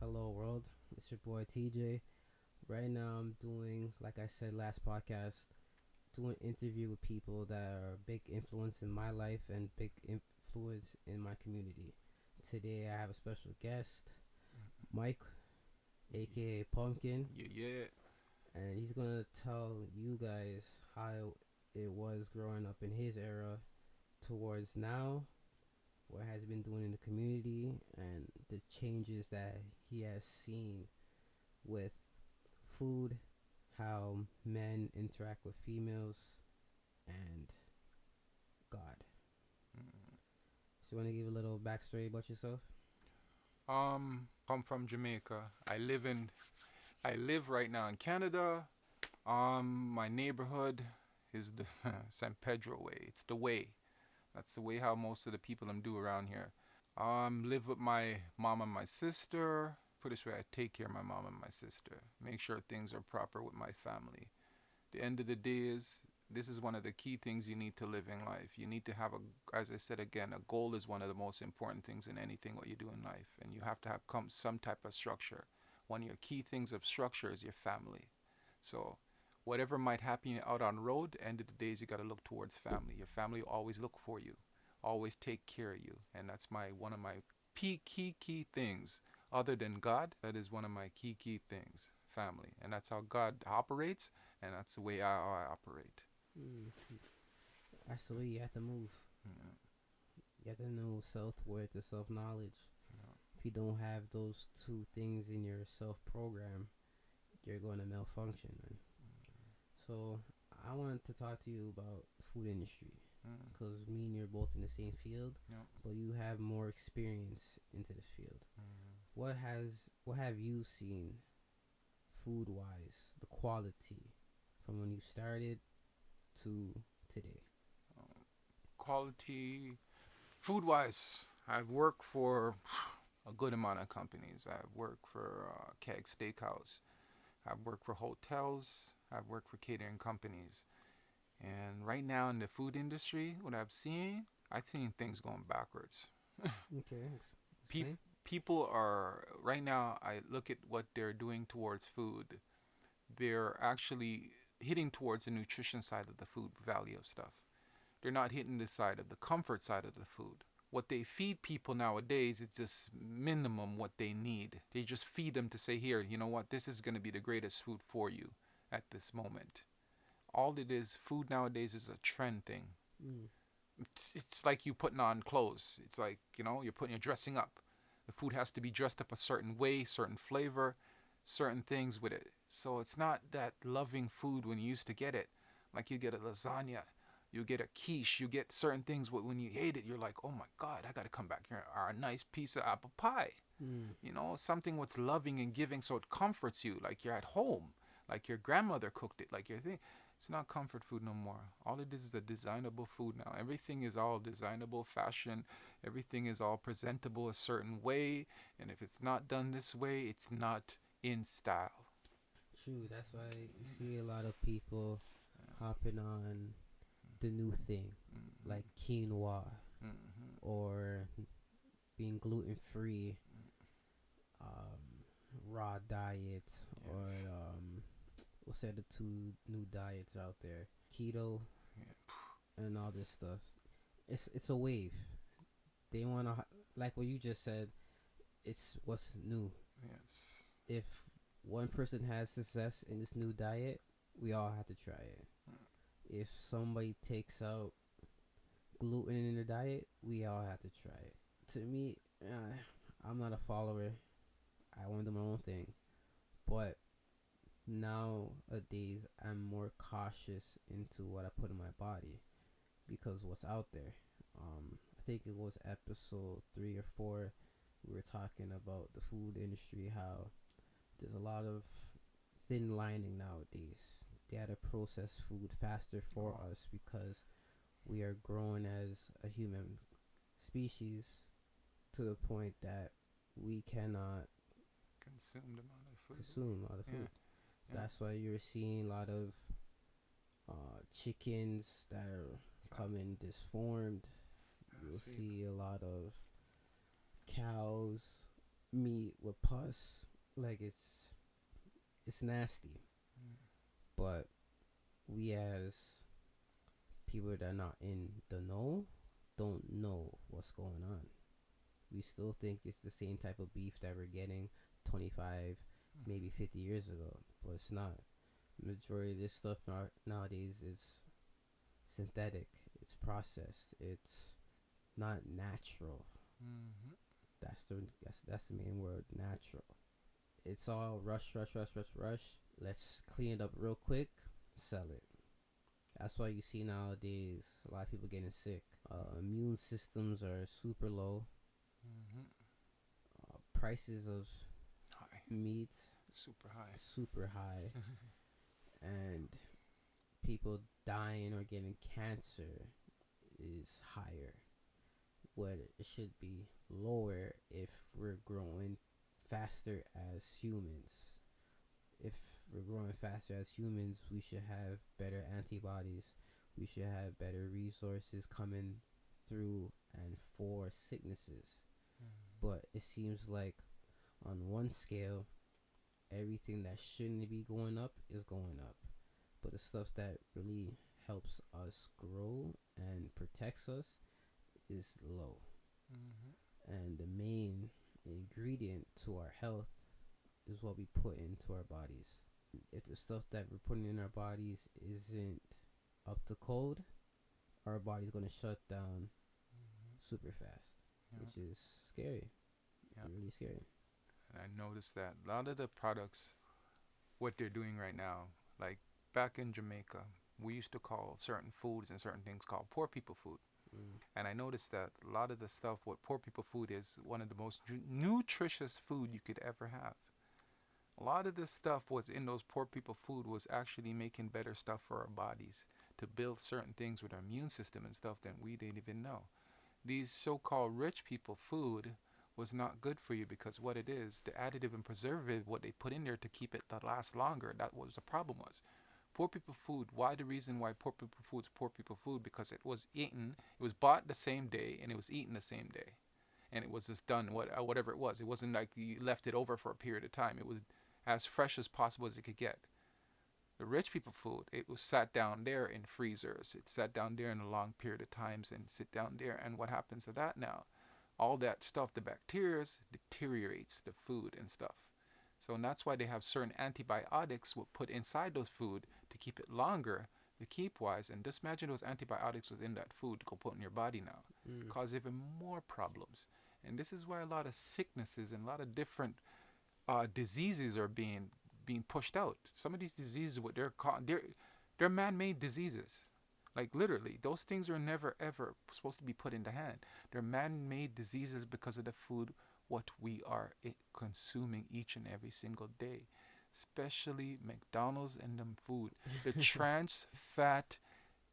Hello world, it's your boy TJ. Right now I'm doing, like I said last podcast, doing interview with people that are a big influence in my life and big influence in my community. Today I have a special guest, Mike, aka Pumpkin, Yeah, yeah. and he's gonna tell you guys how it was growing up in his era towards now, what has been doing in the community, and the changes that he has seen with food, how men interact with females, and God. So, you want to give a little backstory about yourself? Come from Jamaica. I live right now in Canada. My neighborhood is the San Pedro way. It's the way. That's the way how most of the people do around here. Live with my mom and my sister. Put it this way, I take care of my mom and my sister. Make sure things are proper with my family. The end of the day is this is one of the key things you need to live in life. You need to have as I said again, a goal is one of the most important things in anything what you do in life, and you have to have some type of structure. One of your key things of structure is your family. So whatever might happen out on road, end of the days you got to look towards family. Your family will always look for you, always take care of you, and that's my one of my key things. Other than God, that is one of my key things. Family, and that's how God operates, and that's the way I operate. Mm, that's the way you have to move. Yeah, You have to know self worth and self knowledge. yeah. If you don't have those two things in your self program, you're going to malfunction. Man. So, I wanted to talk to you about the food industry Mm, because me and you're both in the same field, yeah. but you have more experience into the field. Mm. What have you seen food wise, the quality from when you started to today? Um, Quality food wise, I've worked for a good amount of companies. I've worked for Keg Steakhouse. I've worked for hotels. I've worked for catering companies. And right now in the food industry, what I've seen things going backwards. Okay, Pe- explain. People are right now. I look at what they're doing towards food. They're actually hitting towards the nutrition side of the food value of stuff. They're not hitting the side of the comfort side of the food. What they feed people nowadays is just minimum what they need. They just feed them to say, here, you know what, this is going to be the greatest food for you at this moment. All it is, food nowadays is a trend thing. Mm. It's like you putting on clothes. It's like, you're dressing up. The food has to be dressed up a certain way, certain flavor, certain things with it. So it's not that loving food when you used to get it. Like you get a lasagna, you get a quiche, you get certain things. When you hate it, you're like, oh my God, I got to come back here. Or a nice piece of apple pie. Mm. Something what's loving and giving so it comforts you, like you're at home, like your grandmother cooked it, like your thing. It's not comfort food no more. All it is a designable food now. Everything is all designable fashion. Everything is all presentable a certain way. And if it's not done this way, it's not in style. True. That's why you see a lot of people hopping on the new thing, Mm-hmm. like quinoa Mm-hmm. or being gluten free, raw diet, or Yes. what's the two new diets out there? Keto Yeah. and all this stuff. It's a wave. They wanna like what you just said. It's what's new. Yes. If one person has success in this new diet, we all have to try it. If somebody takes out gluten in their diet, we all have to try it. To me, I'm not a follower. I want to do my own thing. But nowadays, I'm more cautious into what I put in my body because what's out there. I think it was episode 3 or 4. We were talking about the food industry, how there's a lot of thin lining nowadays. They had to process food faster for Oh, us because we are growing as a human species to the point that we cannot consumed amount of food. consume a lot of Yeah. food. Yeah. That's why you're seeing a lot of chickens that are coming disformed. You'll Sweet. see a lot of cows. meat with pus, like it's nasty. But we as people that are not in the know don't know what's going on. We still think it's the same type of beef that we're getting 25, maybe 50 years ago, but it's not. Majority of this stuff nowadays is synthetic. It's processed. It's not natural. Mm-hmm. That's the main word, natural. It's all rush, rush, rush, rush, rush. Let's clean it up real quick, sell it. That's why you see nowadays a lot of people getting sick. Immune systems are super low. Mm-hmm. Prices of High. meat Super high. super high, and people dying or getting cancer is higher. What it should be lower if we're growing faster as humans. If we're growing faster as humans, we should have better antibodies. We should have better resources coming through and for sicknesses. But it seems like on one scale, everything that shouldn't be going up is going up. But the stuff that really helps us grow and protects us is low. Mm-hmm. And the main ingredient to our health is what we put into our bodies. If the stuff that we're putting in our bodies isn't up to code, our body's going to shut down super fast, Yeah. which is scary. Yeah. Really scary. And I noticed that a lot of the products, what they're doing right now, like back in Jamaica, we used to call certain foods and certain things called poor people food. Mm. And I noticed that a lot of the stuff, what poor people food is, one of the most nutritious food you could ever have. A lot of this stuff was in those poor people food was actually making better stuff for our bodies to build certain things with our immune system and stuff that we didn't even know. These so-called rich people food was not good for you because what it is, the additive and preservative, what they put in there to keep it to last longer, that was the problem was. Poor people food, why the reason why poor people food is poor people food? Because it was eaten, it was bought the same day and it was eaten the same day. And it was just done, whatever it was. It wasn't like you left it over for a period of time. It was as fresh as possible as it could get. The rich people food, it was sat down there in freezers. It sat down there in a long period of times and sit down there. And what happens to that now? All that stuff, the bacteria deteriorates the food and stuff. So and that's why they have certain antibiotics will put inside those food to keep it longer, to keep wise. And just imagine those antibiotics within that food to go put in your body now, Mm. cause even more problems. And this is why a lot of sicknesses and a lot of different diseases are being pushed out. Some of these diseases, what they're called, they're man-made diseases. Like literally, those things are never ever supposed to be put in the hand. They're man-made diseases because of the food what we are consuming each and every single day, especially McDonald's and them food. The trans fat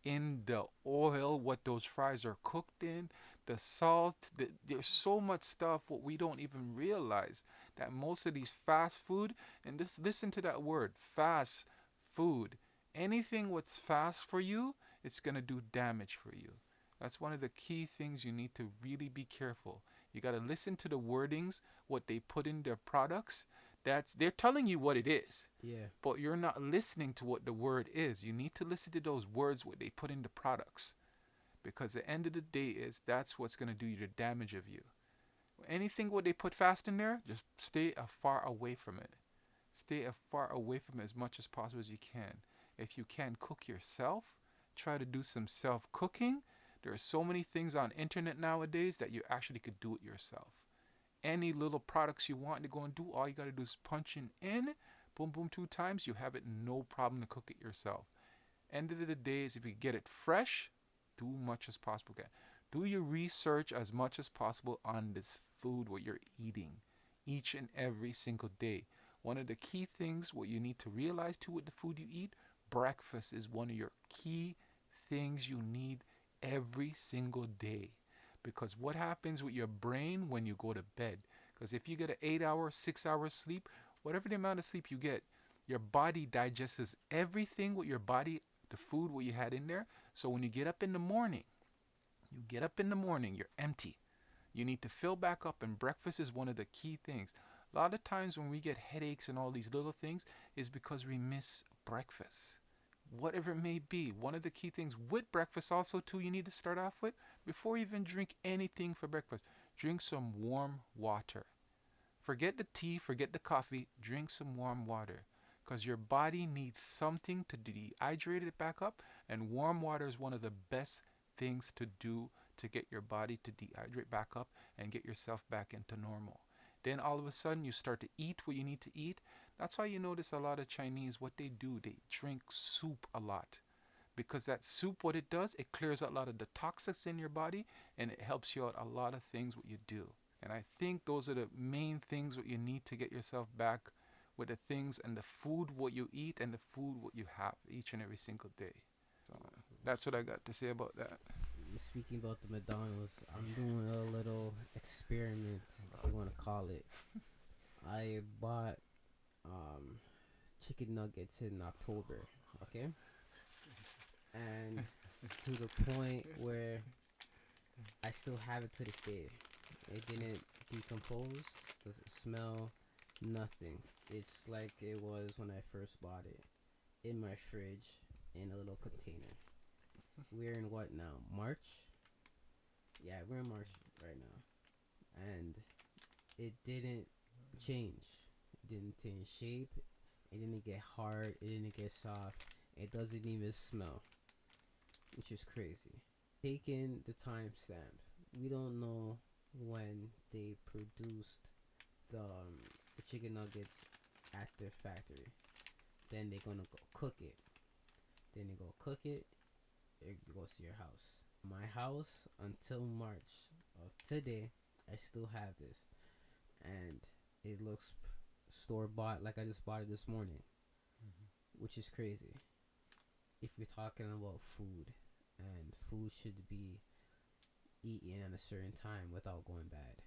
in the oil, what those fries are cooked in, the salt. There's so much stuff what we don't even realize that most of these fast food, and just listen to that word, fast food. Anything what's fast for you, it's gonna do damage for you. That's one of the key things you need to really be careful. You gotta listen to the wordings, what they put in their products. That's they're telling you what it is, Yeah. but you're not listening to what the word is. You need to listen to those words what they put in the products, because the end of the day is that's what's going to do the damage of you. Anything what they put fast in there, just stay far away from it. Stay far away from it as much as possible as you can. If you can cook yourself, try to do some self cooking. There are so many things on internet nowadays that you actually could do it yourself. Any little products you want to go and do, all you got to do is punch in, boom, boom, 2 times, you have it no problem to cook it yourself. End of the day is if you get it fresh, do much as possible. Okay? Do your research as much as possible on this food what you're eating each and every single day. One of the key things what you need to realize too with the food you eat, breakfast is one of your key things you need every single day. Because what happens with your brain when you go to bed? Because if you get an 8 hour, 6 hour sleep, whatever the amount of sleep you get, your body digests everything with your body, the food what you had in there. So when you get up in the morning, you're empty. You need to fill back up, and breakfast is one of the key things. A lot of times when we get headaches and all these little things is because we miss breakfast. Whatever it may be, one of the key things with breakfast also too you need to start off with before you even drink anything for breakfast, drink some warm water. Forget the tea, forget the coffee, drink some warm water because your body needs something to dehydrate it back up, and warm water is one of the best things to do to get your body to dehydrate back up and get yourself back into normal. Then all of a sudden you start to eat what you need to eat. That's why you notice a lot of Chinese, what they do, they drink soup a lot. Because that soup, what it does, it clears out a lot of the toxins in your body and it helps you out a lot of things what you do. And I think those are the main things what you need to get yourself back with the things and the food what you eat and the food what you have each and every single day. So that's what I got to say about that. Speaking about the McDonald's, I'm doing a little experiment, if you want to call it. I bought um, chicken nuggets in October, okay? And to the point where I still have it to this day. It didn't decompose, doesn't smell, nothing. It's like it was when I first bought it, in my fridge, in a little container. We're in what now? March? Yeah, we're in March right now. And it didn't change. It didn't change shape. It didn't get hard. It didn't get soft. It doesn't even smell, which is crazy. Taking the timestamp, we don't know when they produced the chicken nuggets at their factory. Then they're gonna go cook it. Then they go cook it. It goes to your house. My house until March of today, I still have this, and it looks store bought like I just bought it this morning, which is crazy. If we're talking about food, and food should be eaten at a certain time without going bad,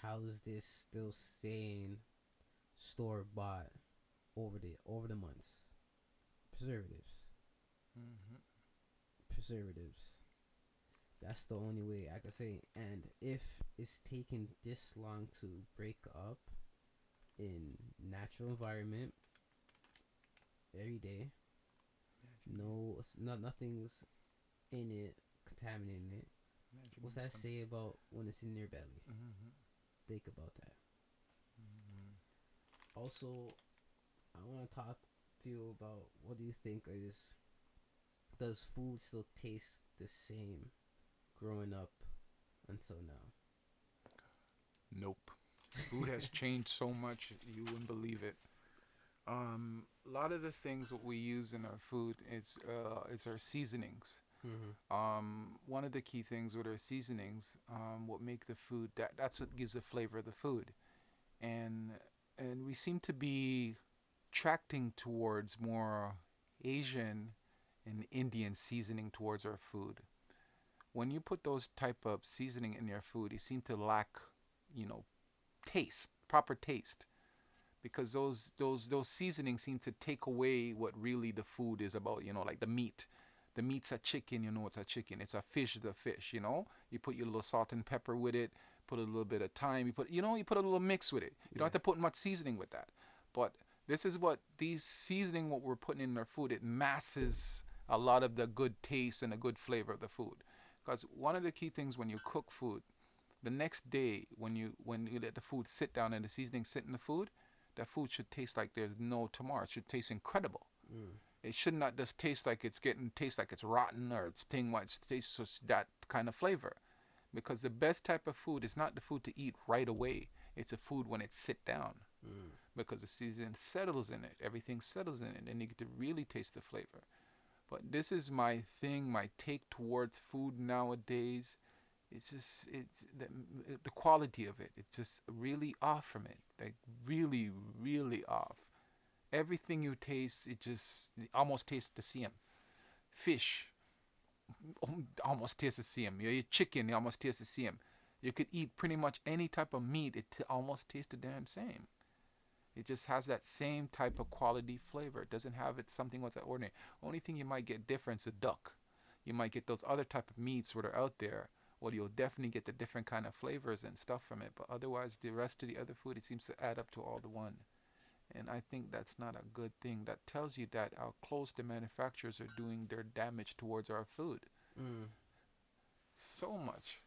how is this still staying store bought over the months? Preservatives, Mm-hmm. preservatives. That's the only way I can say. And if it's taking this long to break up in natural environment every day, no, it's not nothing's in it contaminating it. What's that say about when it's in your belly? Mm-hmm. Think about that. Mm-hmm. Also, I want to talk to you about what do you think is, does food still taste the same growing up until now? Nope. Food has changed so much you wouldn't believe it. A lot of the things that we use in our food it's our seasonings. Mm-hmm. One of the key things with our seasonings, what make the food that's what gives the flavor of the food, and we seem to be tracting towards more Asian and Indian seasoning towards our food. When you put those type of seasoning in your food, you seem to lack, you know, taste, proper taste, because those seasonings seem to take away what really the food is about. You know, like the meat. The meat's a chicken, you know it's a chicken. It's a fish, the fish, you know. You put your little salt and pepper with it, put a little bit of thyme, you put a little mix with it. You don't have to put much seasoning with that. But this is what these seasoning what we're putting in our food, it masses a lot of the good taste and the good flavor of the food. Because one of the key things when you cook food, the next day when you let the food sit down and the seasoning sit in the food, that food should taste like there's no tomorrow. It should taste incredible. Mm. It should not just taste like it's rotten or it's thing what it tastes just that kind of flavor. Because the best type of food is not the food to eat right away. It's a food when it sit down. Mm. Because the season settles in it. Everything settles in it and you get to really taste the flavor. But this is my thing, my take towards food nowadays. It's just the quality of it. It's just really off from it. Like really, really off. Everything you taste, it almost tastes the same. Fish almost tastes the same. You eat chicken, it almost tastes the same. You could eat pretty much any type of meat, it almost tastes the damn same. It just has that same type of quality flavor. It doesn't have it something what's ordinary. Only thing you might get different is a duck. You might get those other type of meats that are out there well, you'll definitely get the different kind of flavors and stuff from it. But otherwise, the rest of the other food, it seems to add up to all the one. And I think that's not a good thing. That tells you that how close the manufacturers are doing their damage towards our food. Mm. So much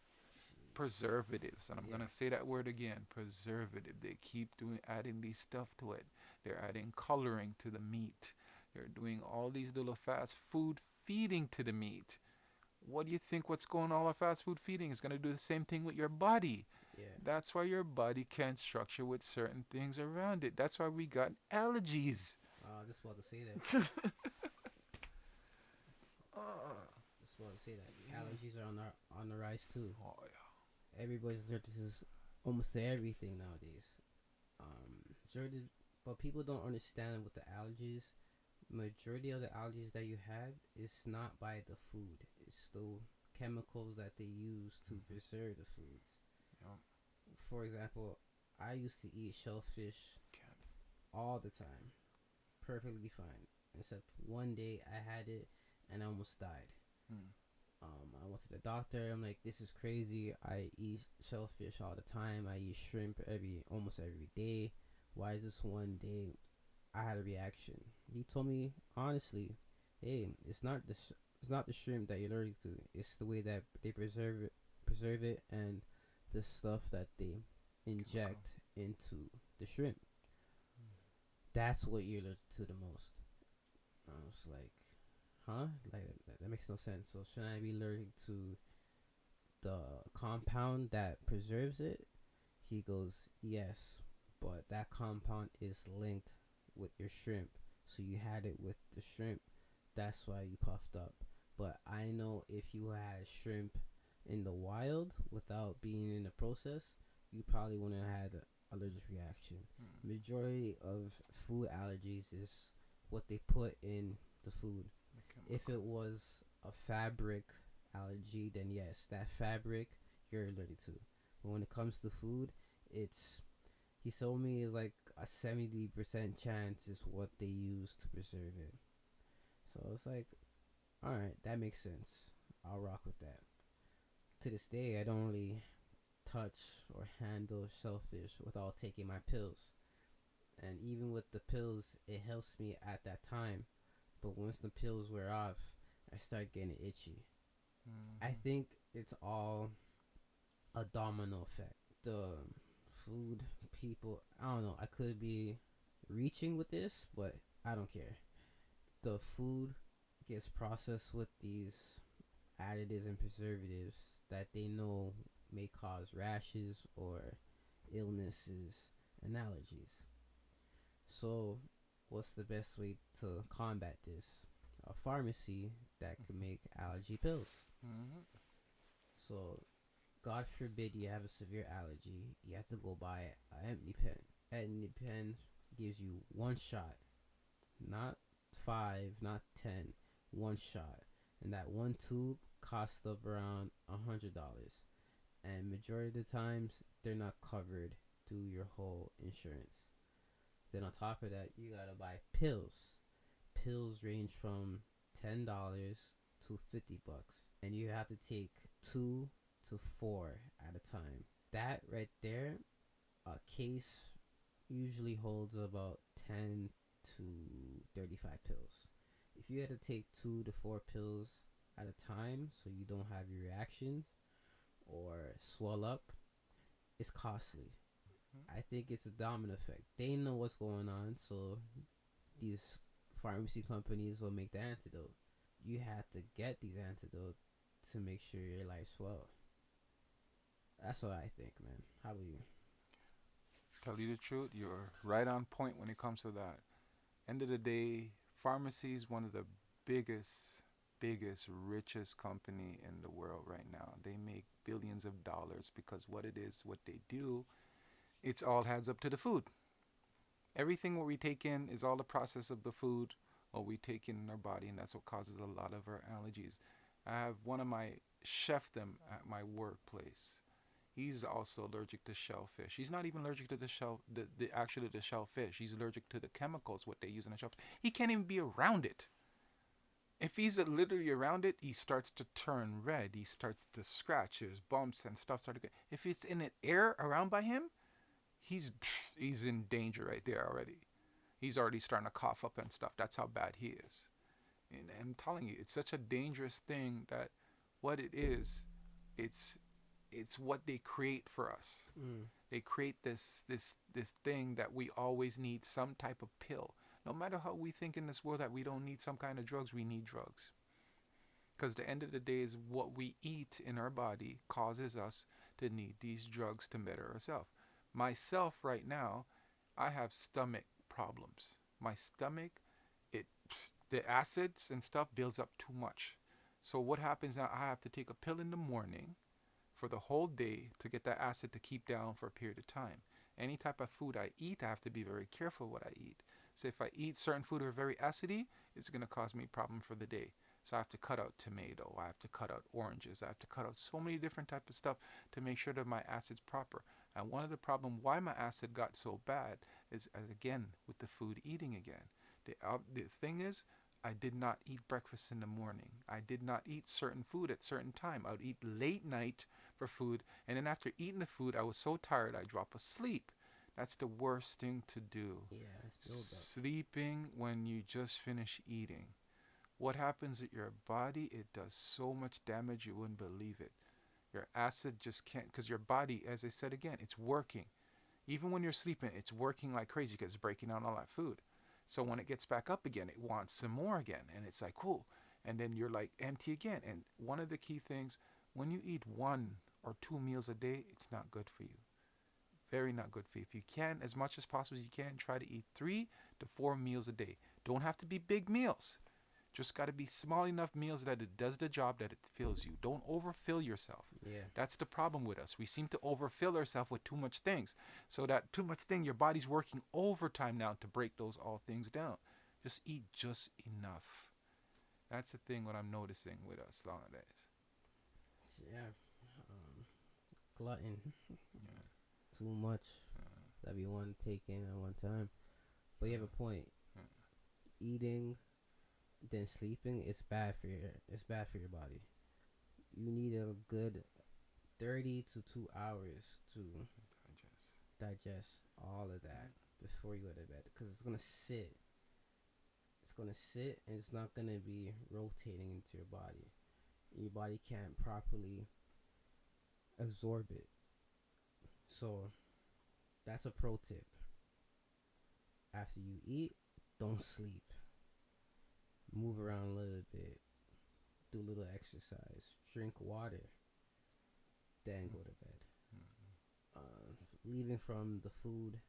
Jeez. preservatives, and I'm Yeah. gonna say that word again, preservative. They keep doing adding these stuff to it. They're adding coloring to the meat. They're doing all these little fast food feeding to the meat. What do you think what's going on with fast food feeding is gonna do the same thing with your body? Yeah. That's why your body can't structure with certain things around it. That's why we got allergies. Just about to say that. Ah, Just about to say that. yeah. Allergies are on the rise too. Oh yeah. Everybody's allergic to almost to everything nowadays. Majority, but people don't understand with the allergies. Majority of the allergies that you had is not by the food. It's the chemicals that they use to preserve the foods. Yeah. For example, I used to eat shellfish Can't. all the time, perfectly fine. Except one day I had it and I almost died. Hmm. I went to the doctor. I'm like, this is crazy. I eat shellfish all the time. I eat shrimp almost every day. Why is this one day I had a reaction? He told me honestly, hey, it's not the shrimp that you're allergic to. It's the way that they preserve it, and the stuff that they Chemical. inject into the shrimp. That's what you're allergic to the most. I was like, huh? Like that makes no sense. So should I be allergic to the compound that preserves it? He goes, yes, but that compound is linked with your shrimp. So you had it with the shrimp. That's why you puffed up. But I know if you had shrimp in the wild without being in the process, you probably wouldn't have had an allergic reaction. Hmm. Majority of food allergies is what they put in the food. The If it chemical. was a fabric allergy, then yes, that fabric you're allergic to. But when it comes to food, it's he told me it's like a 70% chance is what they use to preserve it. So it's like, all right, that makes sense. I'll rock with that. To this day, I don't really touch or handle shellfish without taking my pills. And even with the pills, it helps me at that time. But once the pills wear off, I start getting itchy. I Mm-hmm. think it's all a domino effect. The food people, I don't know, I could be reaching with this, but I don't care. The food gets processed with these additives and preservatives that they know may cause rashes or illnesses and allergies. So, what's the best way to combat this? A pharmacy that can make allergy pills. Mm-hmm. So, God forbid you have a severe allergy, you have to go buy an empty pen. An empty pen gives you one shot, not five, not 10, one shot. And that one tube costs of around $100. And majority of the times, they're not covered through your whole insurance. Then on top of that, you gotta buy pills. Pills range from $10 to $50, and you have to take 2 to 4 at a time. That right there, a case usually holds about 10 to 35 pills. If you had to take 2 to 4 pills at a time so you don't have your reactions or swell up, it's costly. I think it's a domino effect. They know what's going on, so these pharmacy companies will make the antidote. You have to get these antidotes to make sure your life's well. That's what I think, man. How about you? Tell you the truth, you're right on point when it comes to that. End of the day, pharmacy is one of the biggest, biggest, richest company in the world right now. They make billions of dollars because what it is, what they do, it's all adds up to the food. Everything what we take in is all the process of the food what we take in our body, and that's what causes a lot of our allergies. I have one of my chef them at my workplace. He's also allergic to shellfish. He's not even allergic to the shell, the actually the shellfish. He's allergic to the chemicals what they use in the shellfish. He can't even be around it. If he's literally around it, he starts to turn red. He starts to scratch. His bumps and stuff start to get. If it's in an air around by him, he's he's in danger right there already. He's already starting to cough up and stuff. That's how bad he is. And I'm telling you, it's such a dangerous thing that what it is, it's it's what they create for us. Mm. They create this thing that we always need some type of pill. No matter how we think in this world that we don't need some kind of drugs, we need drugs. Because the end of the day is what we eat in our body causes us to need these drugs to better ourselves. Myself right now, I have stomach problems. My stomach, it the acids and stuff builds up too much. So what happens now? I have to take a pill in the morning for the whole day to get that acid to keep down for a period of time. Any type of food I eat, I have to be very careful what I eat. So if I eat certain food that are very acidy, it's going to cause me a problem for the day. So I have to cut out tomato, I have to cut out oranges, I have to cut out so many different types of stuff to make sure that my acid's proper. And one of the problem why my acid got so bad is again with the food eating again. The thing is, I did not eat breakfast in the morning. I did not eat certain food at certain time. I would eat late night for food, and then after eating the food, I was so tired I drop asleep. That's the worst thing to do. Yeah, it's build up. Sleeping when you just finish eating. What happens with your body? It does so much damage you wouldn't believe it. Your acid just can't, because your body, as I said again, it's working. Even when you're sleeping, it's working like crazy because it's breaking down all that food. So when it gets back up again, it wants some more again. And it's like, cool. And then you're like empty again. And one of the key things, when you eat 1 or 2 meals a day, it's not good for you. Very not good for you. If you can, as much as possible as you can, try to eat 3 to 4 meals a day. Don't have to be big meals. Just got to be small enough meals that it does the job that it fills you. Don't overfill yourself. Yeah. That's the problem with us. We seem to overfill ourselves with too much things. So that too much thing, your body's working overtime now to break those all things down. Just eat just enough. That's the thing what I'm noticing with us nowadays. Yeah. Glutton. Yeah. Too much Uh, that we want to take in at one time. But you have a point. uh, Eating, then sleeping, it's bad for your body. You need a good 30 to 2 hours to digest. digest all of that before you go to bed, because it's going to sit. It's going to sit and it's not going to be rotating into your body. Your body can't properly absorb it. So that's a pro tip. After you eat, don't sleep. Move around a little bit. Do a little exercise. Drink water. Then go to bed. Leaving from the food